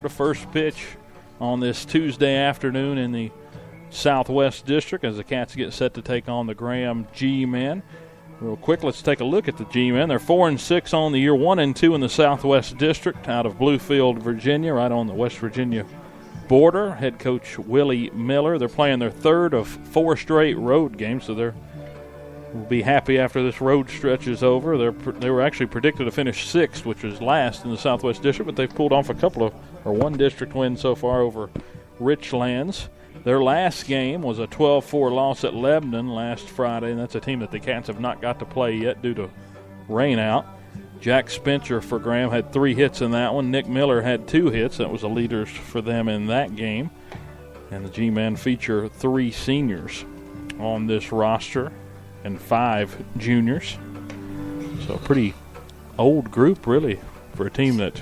The first pitch on this Tuesday afternoon in the Southwest District as the Cats get set to take on the Graham G-Men. Real quick, let's take a look at the G-Men. They're 4-6 on the year, 1-2 in the Southwest District out of Bluefield, Virginia, right on the West Virginia border. Head coach Willie Miller. They're playing their third of 4 straight road games, so they'll be happy after this road stretch is over. They were actually predicted to finish 6th, which was last in the Southwest District, but they've pulled off one district win so far over Richlands. Their last game was a 12-4 loss at Lebanon last Friday, and that's a team that the Cats have not got to play yet due to rain out. Jack Spencer for Graham had 3 hits in that one. Nick Miller had 2 hits. That was the leaders for them in that game. And the G-Men feature 3 seniors on this roster and 5 juniors. So a pretty old group, really, for a team that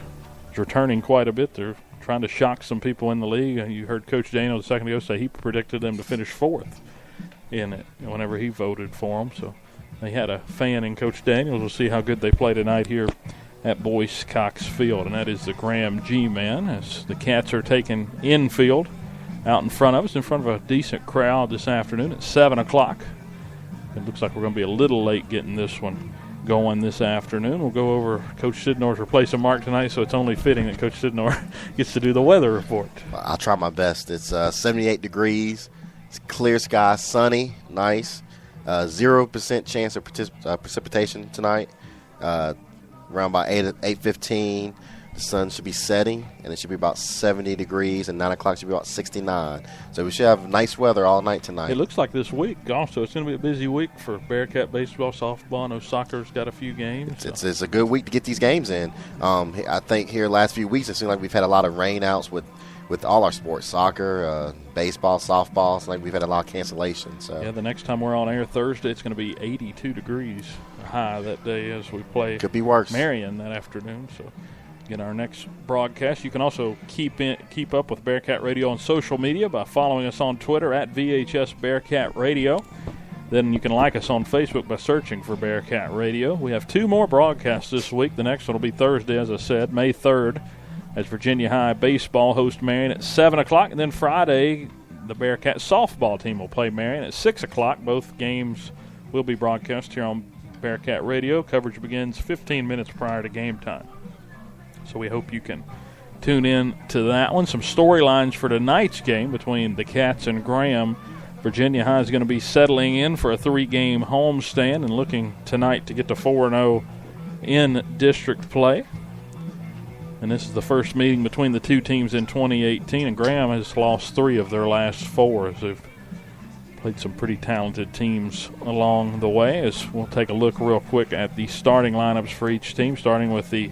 is returning quite a bit. They're trying to shock some people in the league. You heard Coach Daniel a second ago say he predicted them to finish 4th in it whenever he voted for them. So they had a fan in Coach Daniels. We'll see how good they play tonight here at Boyce Cox Field, and that is the Graham G-Men as the Cats are taking infield out in front of us, in front of a decent crowd this afternoon at 7 o'clock. It looks like we're going to be a little late getting this one going this afternoon. We'll go over Coach Sidnor's replacement mark tonight, so it's only fitting that Coach Sidnor gets to do the weather report. I'll try my best. It's 78 degrees. It's clear sky, sunny, nice. 0% chance of precipitation tonight. Around about 8:15, the sun should be setting, and it should be about 70 degrees, and 9 o'clock should be about 69. So we should have nice weather all night tonight. It looks like this week also it's going to be a busy week for Bearcat baseball, softball. I know soccer's got a few games. It's a good week to get these games in. I think here last few weeks it seems like we've had a lot of rainouts with all our sports, soccer, baseball, softball. It's like we've had a lot of cancellations. So. Yeah, the next time we're on air Thursday, it's going to be 82 degrees high that day as we play. Could be worse. Marion that afternoon. So in our next broadcast, you can also keep up with Bearcat Radio on social media by following us on Twitter at VHS Bearcat Radio. Then you can like us on Facebook by searching for Bearcat Radio. We have 2 more broadcasts this week. The next one will be Thursday, as I said, May 3rd. As Virginia High baseball hosts Marion at 7 o'clock. And then Friday, the Bearcat softball team will play Marion at 6 o'clock. Both games will be broadcast here on Bearcat Radio. Coverage begins 15 minutes prior to game time. So we hope you can tune in to that one. Some storylines for tonight's game between the Cats and Graham. Virginia High is going to be settling in for a 3-game homestand and looking tonight to get to 4-0 in district play. And this is the first meeting between the 2 teams in 2018, and Graham has lost 3 of their last 4 as they've played some pretty talented teams along the way. As we'll take a look real quick at the starting lineups for each team, starting with the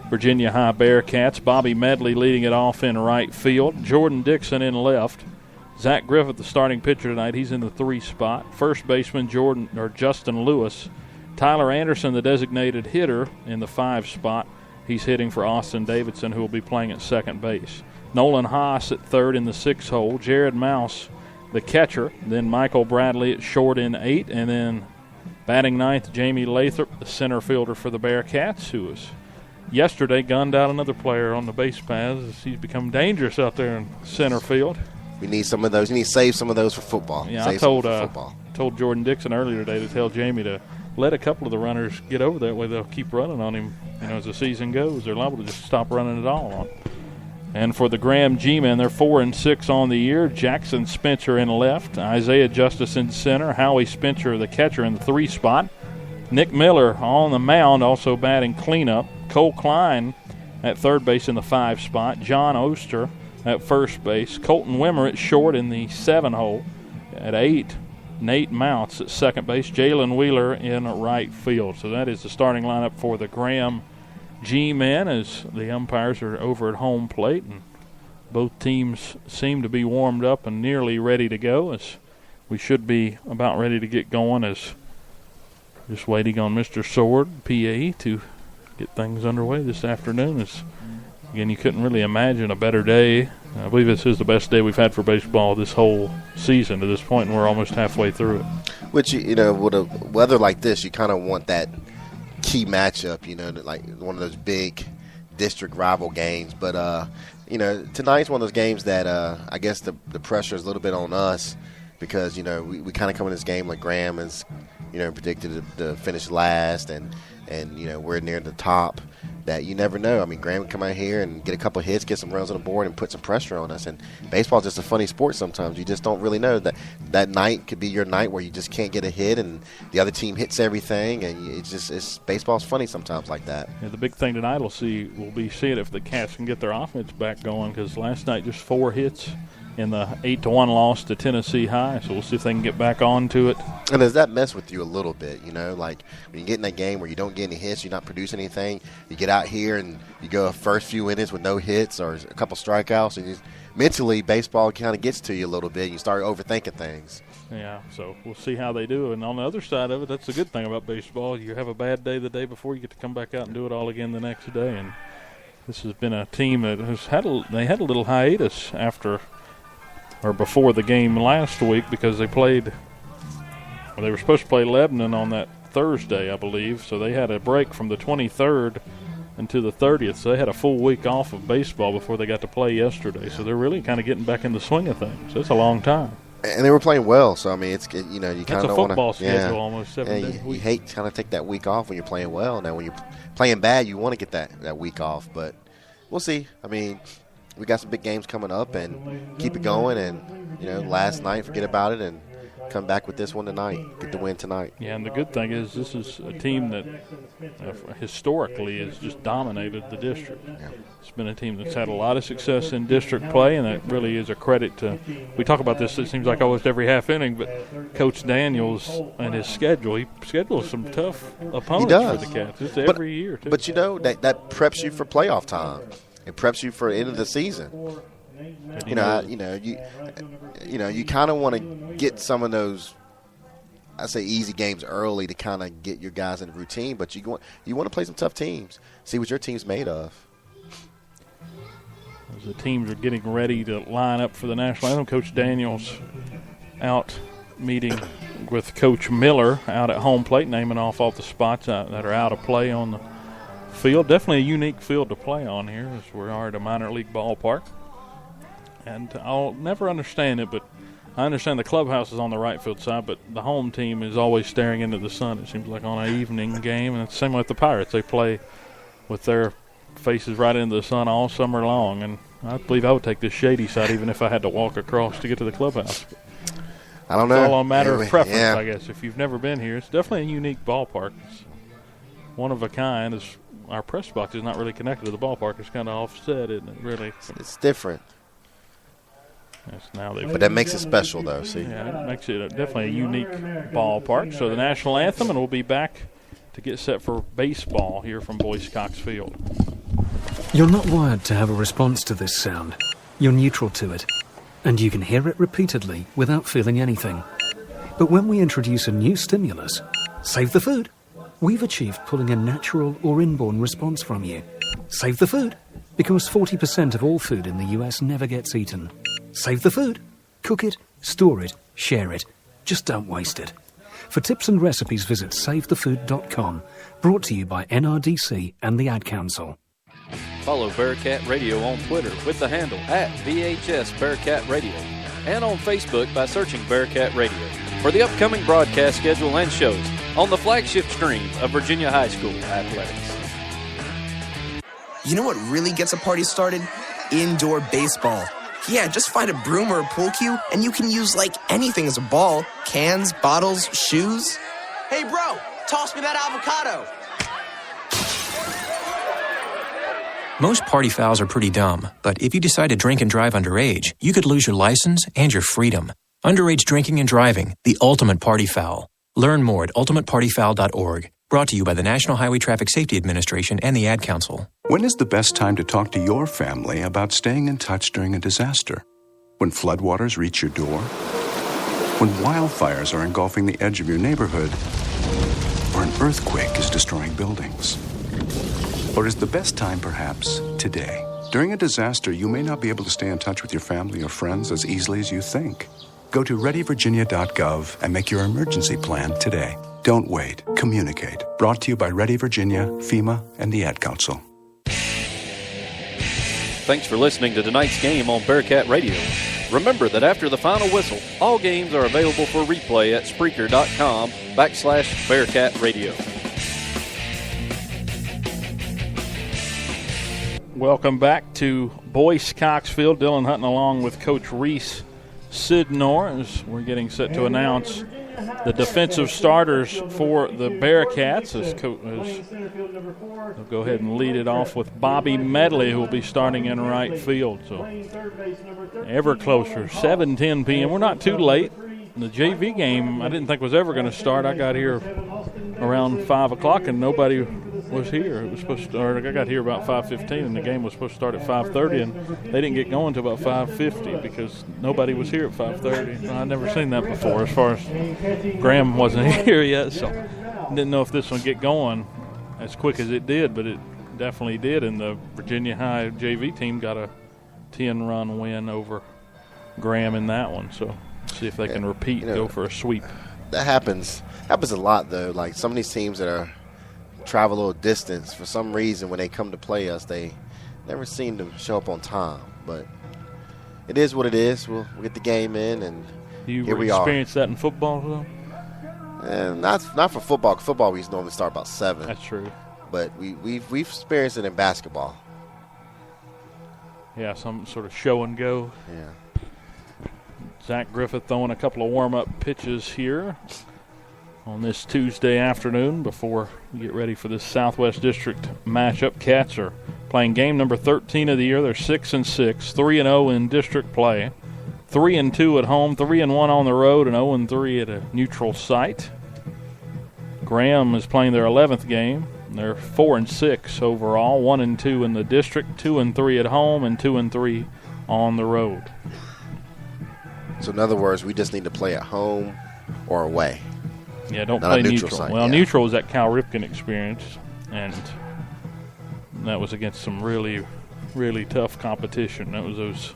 Virginia High Bearcats. Bobby Medley leading it off in right field. Jordan Dixon in left. Zach Griffith, the starting pitcher tonight, he's in the 3 spot. First baseman Justin Lewis. Tyler Anderson, the designated hitter, in the 5 spot. He's hitting for Austin Davidson, who will be playing at second base. Nolan Haas at third in the 6 hole. Jared Mouse, the catcher. Then Michael Bradley at short in 8. And then batting ninth, Jamie Lathrop, the center fielder for the Bearcats, who was yesterday gunned out another player on the base paths. He's become dangerous out there in center field. We need some of those. We need to save some of those for football. Yeah, I told Jordan Dixon earlier today to tell Jamie to let a couple of the runners get over that way. They'll keep running on him. As the season goes, they're liable to just stop running it all on. And for the Graham G-Men, they're 4-6 on the year. Jackson Spencer in left, Isaiah Justice in center, Howie Spencer, the catcher, in the 3 spot. Nick Miller on the mound, also batting cleanup. Cole Klein at third base in the 5 spot. John Oster at first base. Colton Wimmer at short in the 7 hole. At 8, Nate Mounts at second base. Jalen Wheeler in right field. So that is the starting lineup for the Graham G-Men as the umpires are over at home plate. And both teams seem to be warmed up and nearly ready to go, as we should be about ready to get going, as just waiting on Mr. Sword, PA, to get things underway this afternoon. Again, you couldn't really imagine a better day. I believe this is the best day we've had for baseball this whole season to this point, and we're almost halfway through it. Which, with a weather like this, you kind of want that key matchup, like one of those big district rival games. But tonight's one of those games that I guess the pressure is a little bit on us because, we kind of come in this game like Graham is, predicted to finish last and we're near the top. That you never know. I mean, Graham would come out here and get a couple of hits, get some runs on the board, and put some pressure on us. And baseball's just a funny sport sometimes. You just don't really know. That night could be your night where you just can't get a hit, and the other team hits everything, and baseball's funny sometimes like that. Yeah, the big thing tonight we'll be seeing if the Cats can get their offense back going, because last night just 4 hits in the 8-1 loss to Tennessee High. So we'll see if they can get back onto it. And does that mess with you a little bit? Like when you get in that game where you don't get any hits, you're not producing anything, you get out here and you go a first few innings with no hits or a couple strikeouts, and mentally baseball kind of gets to you a little bit. You start overthinking things. Yeah, so we'll see how they do. And on the other side of it, that's the good thing about baseball. You have a bad day the day before, you get to come back out and do it all again the next day. And this has been a team that has had a little hiatus before the game last week because they were supposed to play Lebanon on that Thursday, I believe. So they had a break from the 23rd until the 30th. So they had a full week off of baseball before they got to play yesterday. So they're really kind of getting back in the swing of things. That's a long time. And they were playing well. So, I mean, you kind of don't want to. That's a football schedule almost 7 days a week. You hate to kind of take that week off when you're playing well. Now, when you're playing bad, you want to get that week off. But we'll see. I mean, we got some big games coming up and keep it going. And, last night, forget about it and come back with this one tonight. Get the win tonight. Yeah, and the good thing is this is a team that historically has just dominated the district. Yeah. It's been a team that's had a lot of success in district play, and that really is a credit to – we talk about this, it seems like almost every half inning, but Coach Daniels and his schedule, he schedules some tough opponents for the Cats. It's every year, too. But, that preps you for playoff time. It preps you for the end of the season. You kind of want to get some of those, I say, easy games early to kind of get your guys in the routine. But you want to play some tough teams, see what your team's made of. As the teams are getting ready to line up for the national anthem, Coach Daniels out meeting with Coach Miller out at home plate, naming off all the spots that are out of play on the field. Definitely a unique field to play on here, as we are at a minor league ballpark. And I'll never understand it, but I understand the clubhouse is on the right field side, but the home team is always staring into the sun, it seems like, on an evening game. And it's the same with the Pirates. They play with their faces right into the sun all summer long. And I believe I would take the shady side even if I had to walk across to get to the clubhouse. I don't know. It's all a matter of preference, I guess. If you've never been here, it's definitely a unique ballpark. It's one of a kind. Our press box is not really connected to the ballpark. It's kind of offset, isn't it, really? It's different. But that makes it special, though. See, yeah, it makes it definitely a unique ballpark. So the national anthem, and we'll be back to get set for baseball here from Boyce Cox Field. You're not wired to have a response to this sound. You're neutral to it, and you can hear it repeatedly without feeling anything. But when we introduce a new stimulus, save the food, we've achieved pulling a natural or inborn response from you. Save the food, because 40% of all food in the US never gets eaten. Save the food. Cook it, store it, share it. Just don't waste it. For tips and recipes, visit savethefood.com. Brought to you by NRDC and the Ad Council. Follow Bearcat Radio on Twitter with the handle @VHS Bearcat Radio and on Facebook by searching Bearcat Radio for the upcoming broadcast schedule and shows on the flagship stream of Virginia High School Athletics. You know what really gets a party started? Indoor baseball. Yeah, just find a broom or a pool cue, and you can use, anything as a ball. Cans, bottles, shoes. Hey, bro, toss me that avocado. Most party fouls are pretty dumb, but if you decide to drink and drive underage, you could lose your license and your freedom. Underage drinking and driving, the ultimate party foul. Learn more at ultimatepartyfoul.org. Brought to you by the National Highway Traffic Safety Administration and the Ad Council. When is the best time to talk to your family about staying in touch during a disaster? When floodwaters reach your door? When wildfires are engulfing the edge of your neighborhood? Or an earthquake is destroying buildings? Or is the best time perhaps today? During a disaster, you may not be able to stay in touch with your family or friends as easily as you think. Go to readyvirginia.gov and make your emergency plan today. Don't wait. Communicate. Brought to you by Ready Virginia, FEMA, and the Ad Council. Thanks for listening to tonight's game on Bearcat Radio. Remember that after the final whistle, all games are available for replay at Spreaker.com/Bearcat Radio. Welcome back to Boyce Coxfield. Dylan Hutton along with Coach Reese Sidnor as we're getting set to announce the defensive starters for the Bearcats. They'll go ahead and lead it off with Bobby Medley, who will be starting in right field. So ever closer, 7:10 p.m. We're not too late. The JV game I didn't think was ever going to start. I got here around 5 o'clock and nobody was here. It was supposed to start. I got here about 5:15 and the game was supposed to start at 5:30 and they didn't get going until about 5:50 because nobody was here at 5:30. I'd never seen that before as far as Graham wasn't here yet, so I didn't know if this one would get going as quick as it did, but it definitely did, and the Virginia High JV team got a 10-run win over Graham in that one, so see if they can repeat, go for a sweep. That happens a lot, though. Like some of these teams that travel a little distance, for some reason when they come to play us, they never seem to show up on time. But it is what it is. We'll get the game in, and here we are. You experienced that in football, though? Not for football. Football, we normally start about 7. That's true. But we've experienced it in basketball. Yeah, some sort of show and go. Yeah. Zach Griffith throwing a couple of warm-up pitches here on this Tuesday afternoon before we get ready for this Southwest District matchup. Cats are playing game number 13 of the year. They're 6-6, 3-0 in district play, 3-2 at home, 3-1 on the road, and 0-3 at a neutral site. Graham is playing their 11th game. They're 4-6 overall, 1-2 in the district, 2-3 at home, and 2-3 on the road. So in other words, we just need to play at home or away. Yeah, don't Not play a neutral. site, Well, yeah. neutral was that Cal Ripken experience, and that was against some really, really tough competition. That was those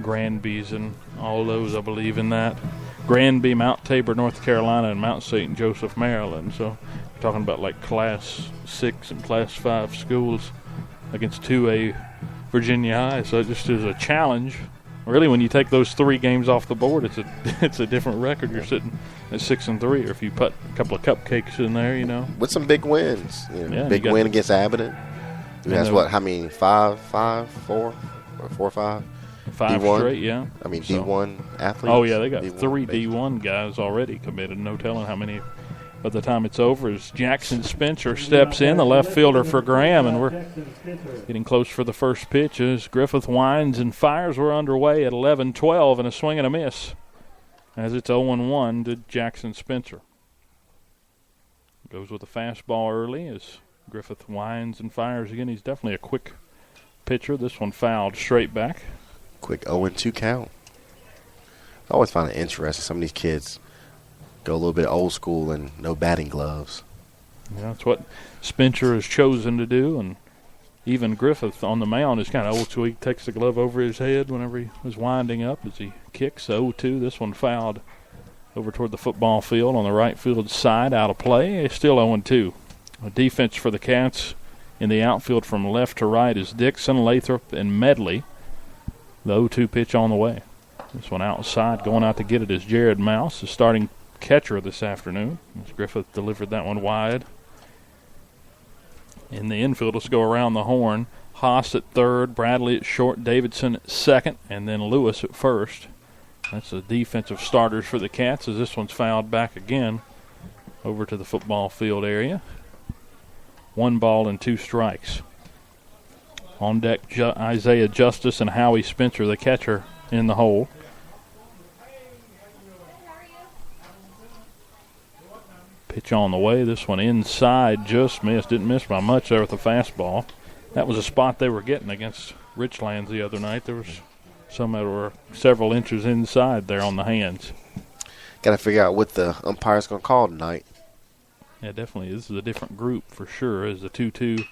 Granbys and all those, I believe, in that. Granby, Mount Tabor, North Carolina, and Mount St. Joseph, Maryland. So we're talking about like Class 6 and Class 5 schools against 2A Virginia High. So it just is a challenge. Really, when you take those 3 games off the board, it's a different record. You're sitting at 6-3, or if you put a couple of cupcakes in there, with some big wins. Big win against Abbott. That's how many? 4 or 5? 5 D1? straight, yeah. I mean, D1 athletes. Oh yeah, they got D1 3 baseball. D1 guys already committed. No telling how many. By the time it's over, as Jackson Spencer steps in, the left fielder for Graham, and we're getting close for the first pitch as Griffith winds and fires. We're underway at 11-12 and a swing and a miss as it's 0-1 to Jackson Spencer. Goes with a fastball early as Griffith winds and fires again. He's definitely a quick pitcher. This one fouled straight back. Quick 0-2 count. I always find it interesting. Some of these kids go a little bit old school and no batting gloves. Yeah, that's what Spencer has chosen to do, and even Griffith on the mound is kind of old school. He takes the glove over his head whenever he was winding up as he kicks 0-2. This one fouled over toward the football field on the right field side, out of play. It's still 0-2. A defense for the Cats in the outfield from left to right is Dixon, Lathrop, and Medley. The 0-2 pitch on the way. This one outside, going out to get it is Jared Mouse, the starting catcher this afternoon. As Griffith delivered that one wide. In the infield, let's go around the horn. Haas at third, Bradley at short, Davidson at second, and then Lewis at first. That's the defensive starters for the Cats as this one's fouled back again over to the football field area. 1 ball and 2 strikes. On deck, Isaiah Justice and Howie Spencer, the catcher, in the hole. Pitch on the way. This one inside, just missed. Didn't miss by much there with the fastball. That was a spot they were getting against Richlands the other night. There was some that were several inches inside there on the hands. Got to figure out what the umpire's going to call tonight. Yeah, definitely. This is a different group for sure. As the 2-2,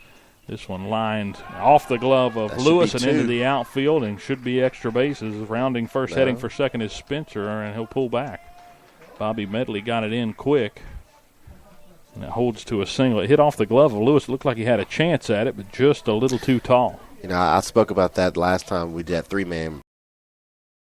this one lined off the glove of Lewis and into the outfield and should be extra bases. Rounding first, heading for second is Spencer, and he'll pull back. Bobby Medley got it in quick. And it holds to a single. It hit off the glove of Lewis. It looked like he had a chance at it, but just a little too tall. You know, I spoke about that last time we did that 3-man